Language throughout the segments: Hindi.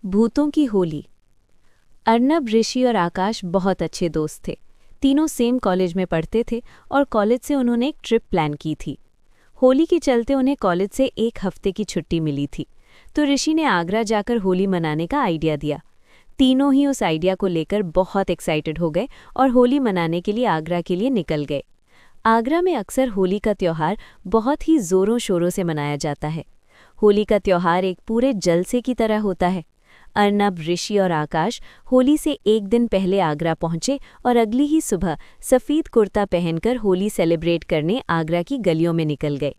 भूतों की होली। अर्नब, ऋषि और आकाश बहुत अच्छे दोस्त थे। तीनों सेम कॉलेज में पढ़ते थे और कॉलेज से उन्होंने एक ट्रिप प्लान की थी। होली के चलते उन्हें कॉलेज से 1 हफ्ते की छुट्टी मिली थी, तो ऋषि ने आगरा जाकर होली मनाने का आइडिया दिया। तीनों ही उस आइडिया को लेकर बहुत एक्साइटेड हो गए और होली मनाने के लिए आगरा के लिए निकल गए। आगरा में अक्सर होली का त्यौहार बहुत ही ज़ोरों शोरों से मनाया जाता है। होली का त्यौहार एक पूरे जलसे की तरह होता है। अर्नब, ऋषि और आकाश होली से 1 दिन पहले आगरा पहुंचे और अगली ही सुबह सफ़ेद कुर्ता पहनकर होली सेलिब्रेट करने आगरा की गलियों में निकल गए।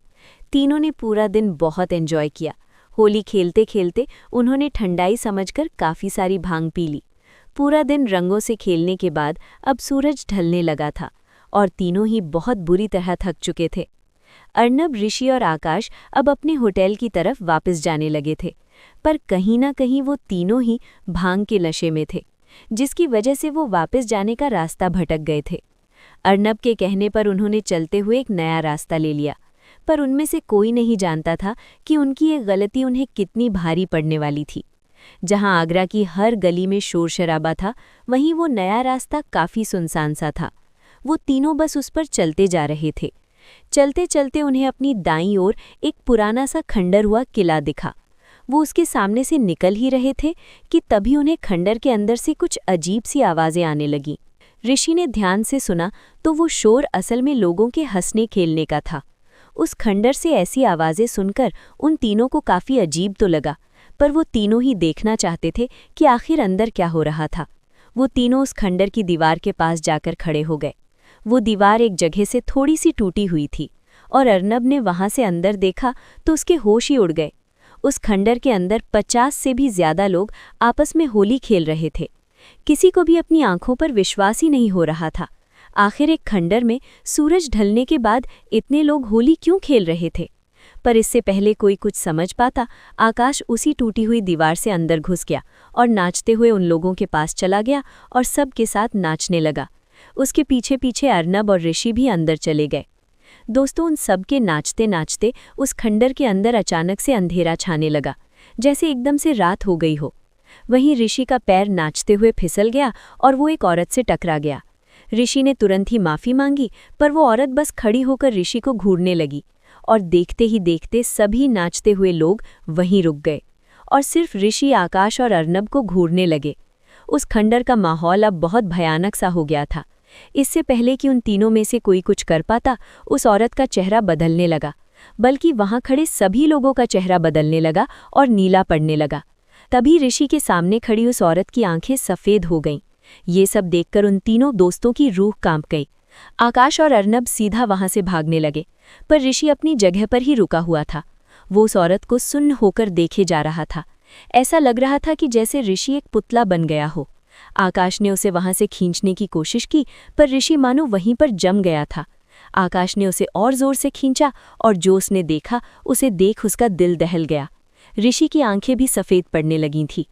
तीनों ने पूरा दिन बहुत एंजॉय किया। होली खेलते खेलते उन्होंने ठंडाई समझकर काफ़ी सारी भांग पी ली। पूरा दिन रंगों से खेलने के बाद अब सूरज ढलने लगा था और तीनों ही बहुत बुरी तरह थक चुके थे। अर्नब, ऋषि और आकाश अब अपने होटल की तरफ वापस जाने लगे थे, पर कहीं ना कहीं वो तीनों ही भांग के नशे में थे, जिसकी वजह से वो वापस जाने का रास्ता भटक गए थे। अर्नब के कहने पर उन्होंने चलते हुए एक नया रास्ता ले लिया, पर उनमें से कोई नहीं जानता था कि उनकी ये गलती उन्हें कितनी भारी पड़ने वाली थी। जहां आगरा की हर गली में शोर शराबा था, वहीं वो नया रास्ता काफ़ी सुनसान सा था। वो तीनों बस उस पर चलते जा रहे थे। चलते चलते उन्हें अपनी दाईं ओर एक पुराना सा खंडर हुआ किला दिखा। वो उसके सामने से निकल ही रहे थे कि तभी उन्हें खंडर के अंदर से कुछ अजीब सी आवाज़ें आने लगीं। ऋषि ने ध्यान से सुना तो वो शोर असल में लोगों के हंसने खेलने का था। उस खंडर से ऐसी आवाज़ें सुनकर उन तीनों को काफ़ी अजीब तो लगा, पर वो तीनों ही देखना चाहते थे कि आखिर अंदर क्या हो रहा था। वो तीनों उस खंडर की दीवार के पास जाकर खड़े हो गए। वो दीवार एक जगह से थोड़ी सी टूटी हुई थी और अर्नब ने वहां से अंदर देखा तो उसके होश ही उड़ गए। उस खंडर के अंदर 50 से भी ज्यादा लोग आपस में होली खेल रहे थे। किसी को भी अपनी आंखों पर विश्वास ही नहीं हो रहा था। आखिर एक खंडर में सूरज ढलने के बाद इतने लोग होली क्यों खेल रहे थे? पर इससे पहले कोई कुछ समझ पाता, आकाश उसी टूटी हुई दीवार से अंदर घुस गया और नाचते हुए उन लोगों के पास चला गया और सबके साथ नाचने लगा। उसके पीछे पीछे अर्नब और ऋषि भी अंदर चले गए। दोस्तों, उन सब के नाचते नाचते उस खंडर के अंदर अचानक से अंधेरा छाने लगा, जैसे एकदम से रात हो गई हो। वहीं ऋषि का पैर नाचते हुए फिसल गया और वो एक औरत से टकरा गया। ऋषि ने तुरंत ही माफ़ी मांगी, पर वो औरत बस खड़ी होकर ऋषि को घूरने लगी और देखते ही देखते सभी नाचते हुए लोग वहीं रुक गए और सिर्फ ऋषि, आकाश और अर्नब को घूरने लगे। उस खंडर का माहौल अब बहुत भयानक सा हो गया था। इससे पहले कि उन तीनों में से कोई कुछ कर पाता, उस औरत का चेहरा बदलने लगा, बल्कि वहां खड़े सभी लोगों का चेहरा बदलने लगा और नीला पड़ने लगा। तभी ऋषि के सामने खड़ी उस औरत की आंखें सफ़ेद हो गईं। ये सब देखकर उन तीनों दोस्तों की रूह कांप गई। आकाश और अर्नब सीधा वहां से भागने लगे, पर ऋषि अपनी जगह पर ही रुका हुआ था। वो उस औरत को सुन्न होकर देखे जा रहा था। ऐसा लग रहा था कि जैसे ऋषि एक पुतला बन गया हो। आकाश ने उसे वहां से खींचने की कोशिश की, पर ऋषि मानो वहीं पर जम गया था। आकाश ने उसे और जोर से खींचा और जो उसने देखा, उसे देख उसका दिल दहल गया। ऋषि की आंखें भी सफ़ेद पड़ने लगीं थीं।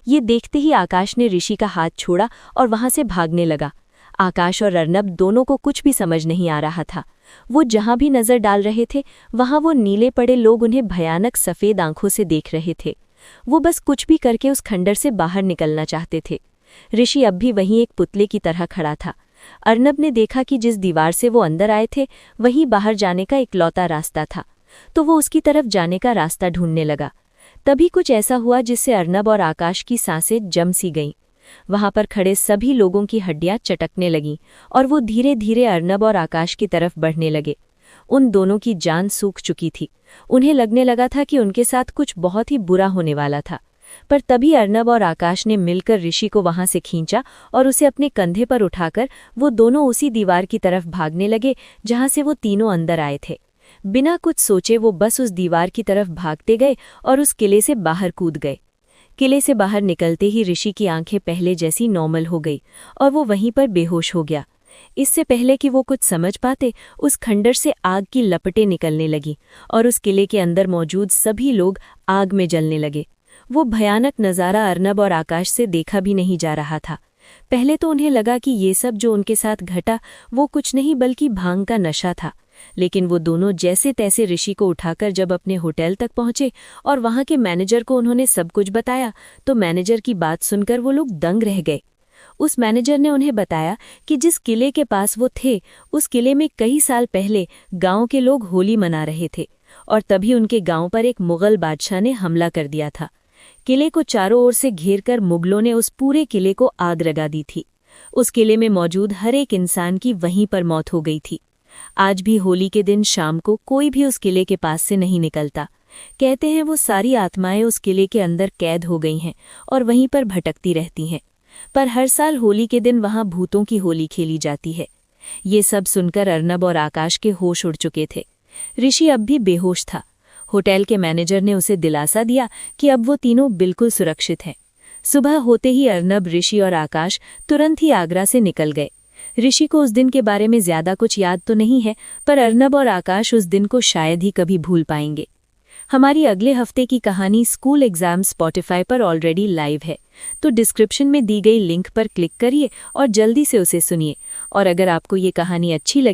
ये देखते ही आकाश ने ऋषि का हाथ छोड़ा और वहां से भागने लगा। आकाश और अर्नब दोनों को कुछ भी समझ नहीं आ रहा था। वो जहां भी नज़र डाल रहे थे, वहां वो नीले पड़े लोग उन्हें भयानक सफ़ेद आंखों से देख रहे थे। वो बस कुछ भी करके उस खंडर से बाहर निकलना चाहते थे। ऋषि अब भी वहीं एक पुतले की तरह खड़ा था। अर्नब ने देखा कि जिस दीवार से वो अंदर आए थे, वहीं बाहर जाने का इकलौता रास्ता था, तो वो उसकी तरफ जाने का रास्ता ढूंढने लगा। तभी कुछ ऐसा हुआ जिससे अर्नब और आकाश की सांसें जम सी गईं। वहां पर खड़े सभी लोगों की हड्डियां चटकने लगीं और वो धीरे धीरे अर्नब और आकाश की तरफ बढ़ने लगे। उन दोनों की जान सूख चुकी थी। उन्हें लगने लगा था कि उनके साथ कुछ बहुत ही बुरा होने वाला था। पर तभी अर्नब और आकाश ने मिलकर ऋषि को वहां से खींचा और उसे अपने कंधे पर उठाकर वो दोनों उसी दीवार की तरफ भागने लगे जहां से वो तीनों अंदर आए थे। बिना कुछ सोचे वो बस उस दीवार की तरफ भागते गए और उस किले से बाहर कूद गए। किले से बाहर निकलते ही ऋषि की आंखें पहले जैसी नॉर्मल हो गई और वो वहीं पर बेहोश हो गया। इससे पहले कि वो कुछ समझ पाते, उस खंडर से आग की लपटें निकलने लगी और उस किले के अंदर मौजूद सभी लोग आग में जलने लगे। वो भयानक नज़ारा अर्नब और आकाश से देखा भी नहीं जा रहा था। पहले तो उन्हें लगा कि ये सब जो उनके साथ घटा वो कुछ नहीं बल्कि भांग का नशा था, लेकिन वो दोनों जैसे तैसे ऋषि को उठाकर जब अपने होटल तक पहुंचे और वहां के मैनेजर को उन्होंने सब कुछ बताया तो मैनेजर की बात सुनकर वो लोग दंग रह गए। उस मैनेजर ने उन्हें बताया कि जिस किले के पास वो थे उस किले में कई साल पहले गांव के लोग होली मना रहे थे और तभी उनके गांव पर एक मुगल बादशाह ने हमला कर दिया था। किले को चारों ओर से घेरकर मुगलों ने उस पूरे किले को आग लगा दी थी। उस किले में मौजूद हर एक इंसान की वहीं पर मौत हो गई थी। आज भी होली के दिन शाम को कोई भी उस किले के पास से नहीं निकलता। कहते हैं वो सारी आत्माएं उस किले के अंदर कैद हो गई हैं और वहीं पर भटकती रहती हैं। पर हर साल होली के दिन वहां भूतों की होली खेली जाती है। ये सब सुनकर अर्नब और आकाश के होश उड़ चुके थे। ऋषि अब भी बेहोश था। होटल के मैनेजर ने उसे दिलासा दिया कि अब वो तीनों बिल्कुल सुरक्षित हैं। सुबह होते ही अर्नब, ऋषि और आकाश तुरंत ही आगरा से निकल गए। ऋषि को उस दिन के बारे में ज्यादा कुछ याद तो नहीं है, पर अर्नब और आकाश उस दिन को शायद ही कभी भूल पाएंगे। हमारी अगले हफ्ते की कहानी स्कूल एग्जाम स्पॉटिफाई पर ऑलरेडी लाइव है, तो डिस्क्रिप्शन में दी गई लिंक पर क्लिक करिए और जल्दी से उसे सुनिए। और अगर आपको ये कहानी अच्छी लगे